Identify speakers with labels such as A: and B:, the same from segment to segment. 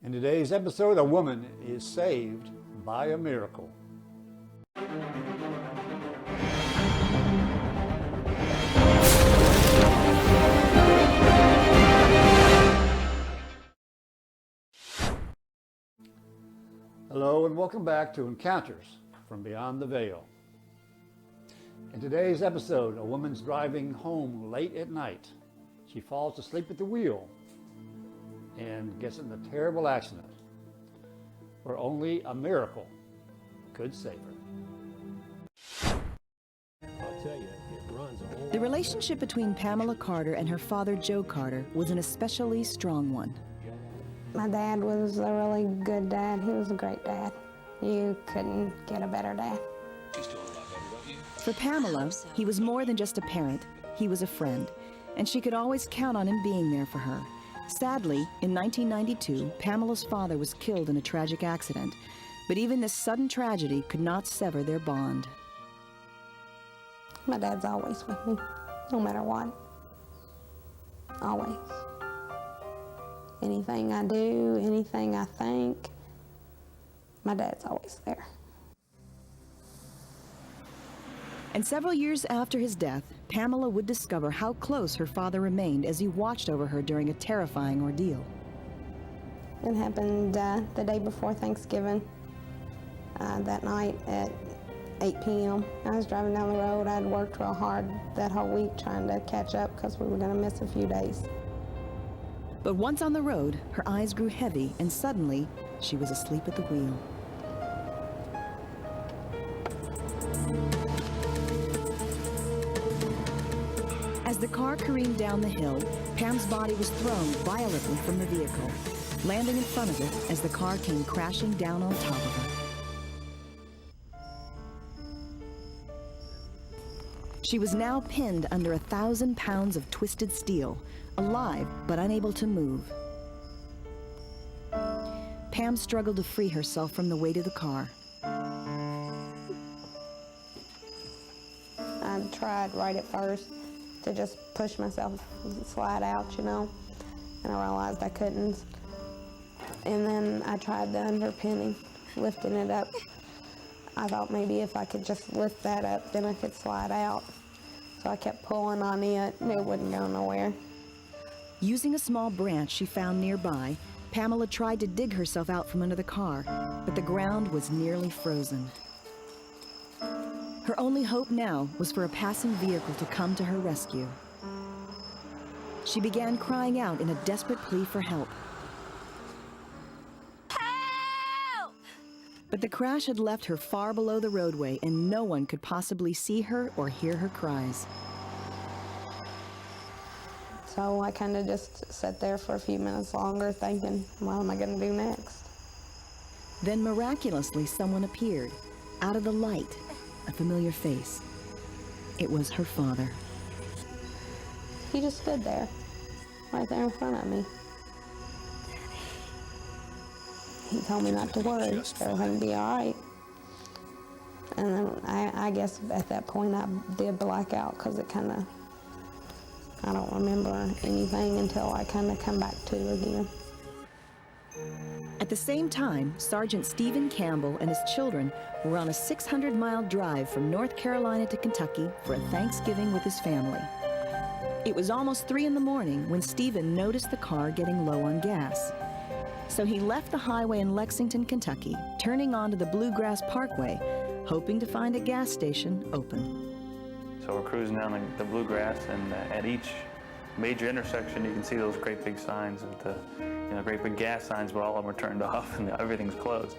A: In today's episode, a woman is saved by a miracle. Hello and welcome back to Encounters from Beyond the Veil. In today's episode, a woman's driving home late at night. She falls asleep at the wheel and gets in a terrible accident where only a miracle could save her.
B: I'll tell you, it runs a whole...
C: The relationship between Pamela Carter and her father, Joe Carter, was an especially strong one.
D: My dad was a really good dad. He was a great dad. You couldn't get a better dad.
C: For Pamela, he was more than just a parent. He was a friend, and she could always count on him being there for her. Sadly, in 1992, Pamela's father was killed in a tragic accident, but even this sudden tragedy could not sever their bond.
D: My dad's always with me, no matter what. Always. Anything I do, anything I think, my dad's always there.
C: And several years after his death, Pamela would discover how close her father remained as he watched over her during a terrifying ordeal.
D: It happened the day before Thanksgiving, that night at 8 p.m. I was driving down the road. I'd worked real hard that whole week trying to catch up because we were going to miss a few days.
C: But once on the road, her eyes grew heavy, and suddenly, she was asleep at the wheel. As the car careened down the hill, Pam's body was thrown violently from the vehicle, landing in front of it as the car came crashing down on top of her. She was now pinned under 1,000 pounds of twisted steel, alive but unable to move. Pam struggled to free herself from the weight of the car.
D: I tried right at first to just push myself, slide out, you know, and I realized I couldn't. And then I tried the underpinning, lifting it up. I thought maybe if I could just lift that up, then I could slide out. So I kept pulling on it, and it wouldn't go nowhere.
C: Using a small branch she found nearby, Pamela tried to dig herself out from under the car, but the ground was nearly frozen. Her only hope now was for a passing vehicle to come to her rescue. She began crying out in a desperate plea for help.
E: Help!
C: But the crash had left her far below the roadway, and no one could possibly see her or hear her cries.
D: So I kind of just sat there for a few minutes longer thinking, what am I going to do next?
C: Then miraculously someone appeared, out of the light, a familiar face. It was her father.
D: He just stood there, right there in front of me. He told me not to worry, everything would be all right. And then I guess at that point I did black out because it kind of, I don't remember anything until I kind of come back to again.
C: At the same time, Sergeant Stephen Campbell and his children were on a 600-mile drive from North Carolina to Kentucky for a Thanksgiving with his family. It was almost 3 in the morning when Stephen noticed the car getting low on gas. So he left the highway in Lexington, Kentucky, turning onto the Bluegrass Parkway, hoping to find a gas station open.
F: So we're cruising down the Bluegrass, and at each major intersection you can see those great big signs, with the great big gas signs, but all of them are turned off and everything's closed.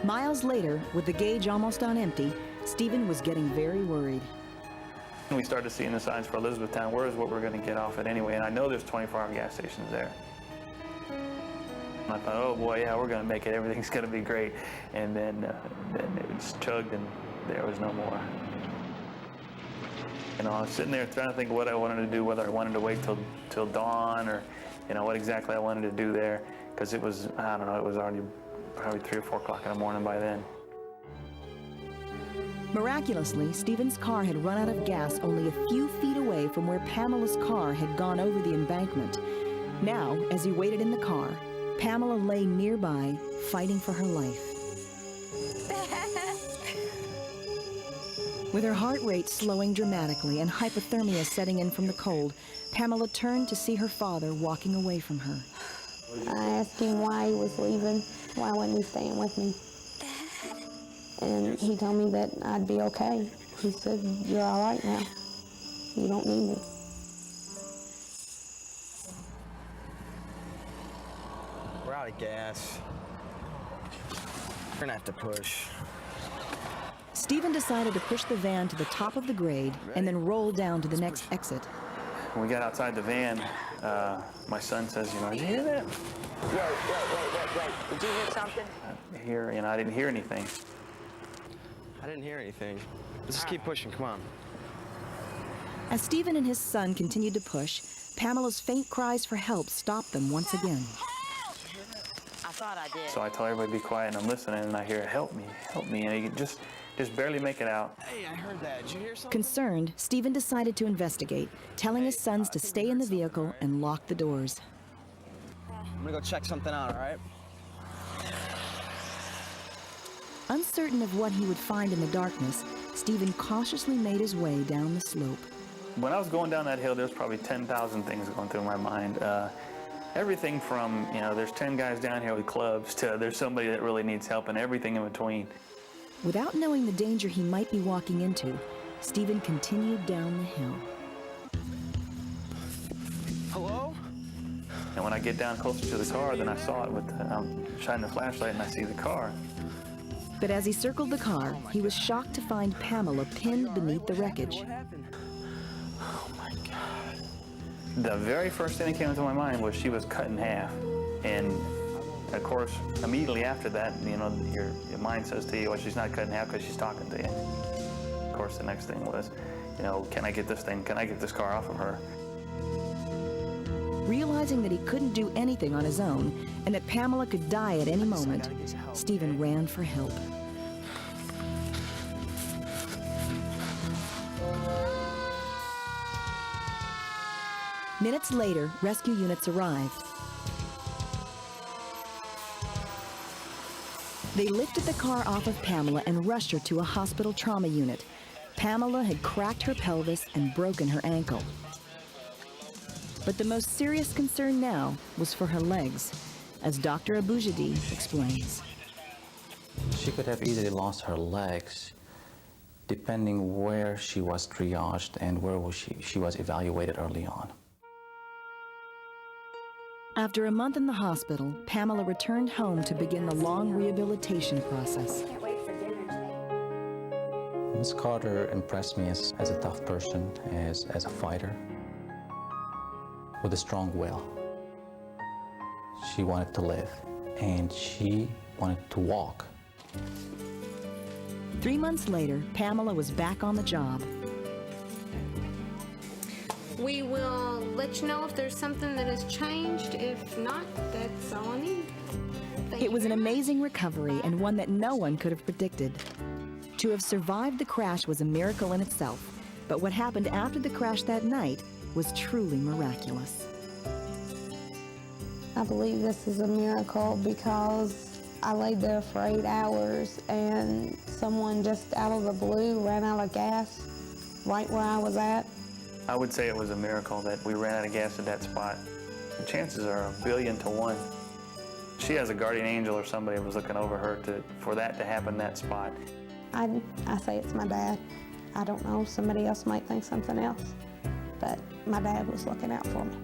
C: Miles later, with the gauge almost on empty, Stephen was getting very worried.
F: We started seeing the signs for Elizabethtown. Where is what we're going to get off at anyway? And I know there's 24-hour gas stations there. And I thought, oh boy, yeah, we're going to make it. Everything's going to be great. And then it just chugged, and there was no more. I was sitting there trying to think what I wanted to do, whether I wanted to wait till dawn, or what exactly I wanted to do there, because it was, I don't know, it was already probably 3 or 4 o'clock in the morning by then.
C: Miraculously, Stephen's car had run out of gas only a few feet away from where Pamela's car had gone over the embankment. Now, as he waited in the car, Pamela lay nearby, fighting for her life. With her heart rate slowing dramatically and hypothermia setting in from the cold, Pamela turned to see her father walking away from her.
D: I asked him why he was leaving, why wasn't he staying with me? And he told me that I'd be okay. He said, "You're all right now. You don't need me."
E: We're out of gas. We're gonna have to push.
C: Stephen decided to push the van to the top of the grade and then roll down to the next exit.
F: When we got outside the van, my son says, "Did you hear that?"
G: Wait. Did you hear something?
F: I didn't hear anything.
E: I didn't hear anything. Let's just keep pushing, come on.
C: As Stephen and his son continued to push, Pamela's faint cries for help stopped them once again.
G: I thought I did.
F: So I tell everybody to be quiet, and I'm listening, and I hear, help me, and he just barely make it out.
E: Hey, I heard that. Did you hear something?
C: Concerned, Stephen decided to investigate, telling his sons to stay in the vehicle and lock the doors.
E: I'm gonna go check something out, all right?
C: Uncertain of what he would find in the darkness, Stephen cautiously made his way down the slope.
F: When I was going down that hill, there's probably 10,000 things going through my mind. Everything from, there's 10 guys down here with clubs to there's somebody that really needs help, and everything in between.
C: Without knowing the danger he might be walking into, Stephen continued down the hill.
E: Hello?
F: And when I get down closer to the car, then I saw it I'm shining the flashlight and I see the car.
C: But as he circled the car, he was shocked to find Pamela pinned beneath the wreckage.
E: What happened?
F: Oh my God. The very first thing that came into my mind was she was cut in half. And of course, immediately after that, your mind says to you, well, she's not cut in half because she's talking to you. Of course, the next thing was, can I get this car off of her?
C: Realizing that he couldn't do anything on his own and that Pamela could die at any moment, Stephen ran for help. Minutes later, rescue units arrived. They lifted the car off of Pamela and rushed her to a hospital trauma unit. Pamela had cracked her pelvis and broken her ankle. But the most serious concern now was for her legs, as Dr. Aboujadi explains.
H: She could have easily lost her legs depending where she was triaged and where she was evaluated early on.
C: After a month in the hospital, Pamela returned home to begin the long rehabilitation process.
H: Ms. Carter impressed me as a tough person, as a fighter, with a strong will. She wanted to live, and she wanted to walk.
C: 3 months later, Pamela was back on the job.
D: We will let you know if there's something that has changed. If not, that's all I need.
C: It was an amazing recovery and one that no one could have predicted. To have survived the crash was a miracle in itself, but what happened after the crash that night was truly miraculous.
D: I believe this is a miracle because I laid there for 8 hours and someone just out of the blue ran out of gas right where I was at.
F: I would say it was a miracle that we ran out of gas at that spot. The chances are 1,000,000,000 to 1. She has a guardian angel or somebody was looking over her for that to happen that spot.
D: I say it's my dad. I don't know, somebody else might think something else, but my dad was looking out for me.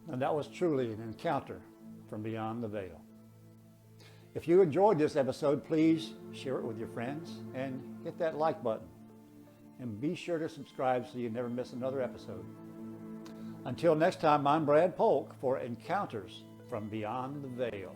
A: And that was truly an encounter from beyond the veil. If you enjoyed this episode, please share it with your friends and hit that like button. And be sure to subscribe so you never miss another episode. Until next time, I'm Brad Polk for Encounters from Beyond the Veil.